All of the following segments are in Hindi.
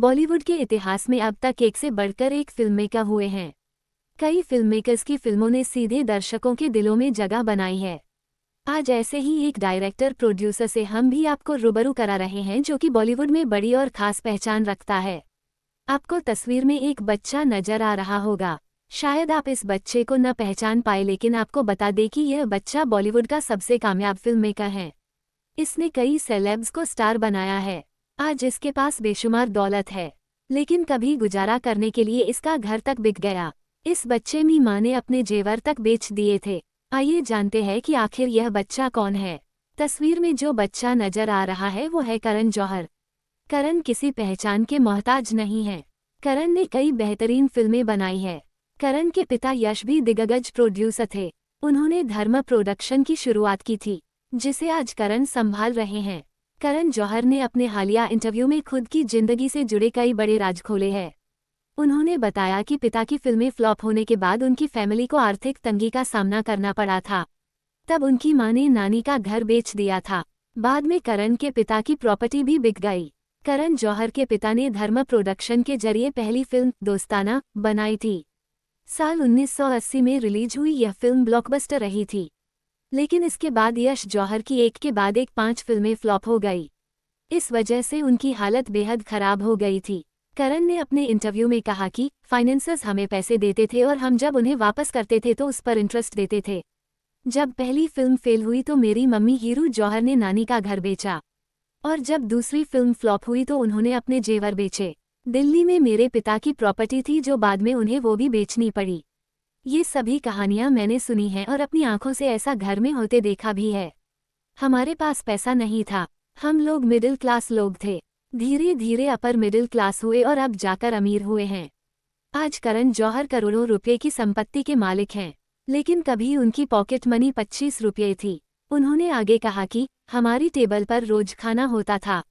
बॉलीवुड के इतिहास में अब तक एक से बढ़कर एक फिल्ममेकर हुए हैं। कई फिल्ममेकर्स की फिल्मों ने सीधे दर्शकों के दिलों में जगह बनाई है। आज ऐसे ही एक डायरेक्टर प्रोड्यूसर से हम भी आपको रूबरू करा रहे हैं जो कि बॉलीवुड में बड़ी और खास पहचान रखता है। आपको तस्वीर में एक बच्चा नजर आ रहा होगा। शायद आप इस बच्चे को न पहचान पाए, लेकिन आपको बता दें कि यह बच्चा बॉलीवुड का सबसे कामयाब फिल्ममेकर है। इसने कई सेलेब्स को स्टार बनाया है। आज इसके पास बेशुमार दौलत है, लेकिन कभी गुजारा करने के लिए इसका घर तक बिक गया। इस बच्चे की मां ने अपने जेवर तक बेच दिए थे। आइए जानते हैं कि आखिर यह बच्चा कौन है। तस्वीर में जो बच्चा नजर आ रहा है वो है करण जौहर। करण किसी पहचान के मोहताज नहीं है। करण ने कई बेहतरीन फिल्में बनाई है। करण के पिता यश भी दिग्गज प्रोड्यूसर थे। उन्होंने धर्म प्रोडक्शन की शुरुआत की थी, जिसे आज करण संभाल रहे हैं। करण जौहर ने अपने हालिया इंटरव्यू में खुद की जिंदगी से जुड़े कई बड़े राज खोले हैं। उन्होंने बताया कि पिता की फिल्में फ्लॉप होने के बाद उनकी फैमिली को आर्थिक तंगी का सामना करना पड़ा था। तब उनकी मां ने नानी का घर बेच दिया था। बाद में करण के पिता की प्रॉपर्टी भी बिक गई। करण जौहर के पिता ने धर्म प्रोडक्शन के जरिए पहली फिल्म दोस्ताना बनाई थी। साल 1980 में रिलीज हुई यह फिल्म ब्लॉकबस्टर रही थी, लेकिन इसके बाद यश जौहर की एक के बाद एक 5 फिल्में फ्लॉप हो गई। इस वजह से उनकी हालत बेहद खराब हो गई थी। करण ने अपने इंटरव्यू में कहा कि फाइनेंसर्स हमें पैसे देते थे और हम जब उन्हें वापस करते थे तो उस पर इंटरेस्ट देते थे। जब पहली फिल्म फेल हुई तो मेरी मम्मी हीरू जौहर ने नानी का घर बेचा, और जब दूसरी फिल्म फ्लॉप हुई तो उन्होंने अपने जेवर बेचे। दिल्ली में मेरे पिता की प्रॉपर्टी थी जो बाद में उन्हें वो भी बेचनी पड़ी। ये सभी कहानियां मैंने सुनी हैं और अपनी आंखों से ऐसा घर में होते देखा भी है। हमारे पास पैसा नहीं था, हम लोग मिडिल क्लास लोग थे। धीरे धीरे अपर मिडिल क्लास हुए और अब जाकर अमीर हुए हैं। आज करण जौहर करोड़ों रुपए की संपत्ति के मालिक हैं, लेकिन कभी उनकी पॉकेट मनी 25 रुपये थी। उन्होंने आगे कहा कि हमारी टेबल पर रोज खाना होता था।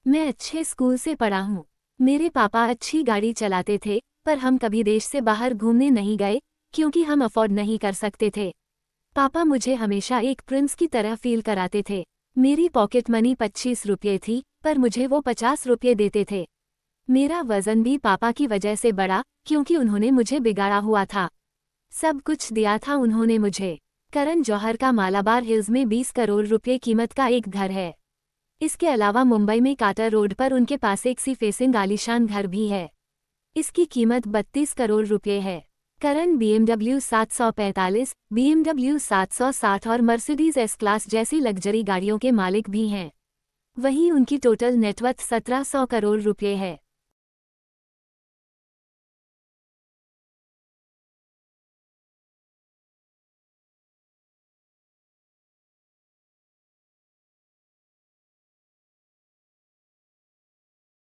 मैं अच्छे स्कूल से पढ़ा हूँ। मेरे पापा अच्छी गाड़ी चलाते थे, पर हम कभी देश से बाहर घूमने नहीं गए क्योंकि हम अफोर्ड नहीं कर सकते थे। पापा मुझे हमेशा एक प्रिंस की तरह फील कराते थे। मेरी पॉकेट मनी 25 रुपये थी, पर मुझे वो 50 रुपये देते थे। मेरा वजन भी पापा की वजह से बढ़ा क्योंकि उन्होंने मुझे बिगाड़ा हुआ था। सब कुछ दिया था उन्होंने मुझे। करण जौहर का मालाबार हिल्स में 20 करोड़ रुपये कीमत का एक घर है। इसके अलावा मुंबई में काटर रोड पर उनके पास एक सी फेसिंग आलीशान घर भी है। इसकी कीमत 32 करोड़ रुपये है। करण BMW 745, BMW 760 और मर्सिडीज एस क्लास जैसी लग्जरी गाड़ियों के मालिक भी हैं। वहीं उनकी टोटल नेटवर्थ 1700 करोड़ रुपये है।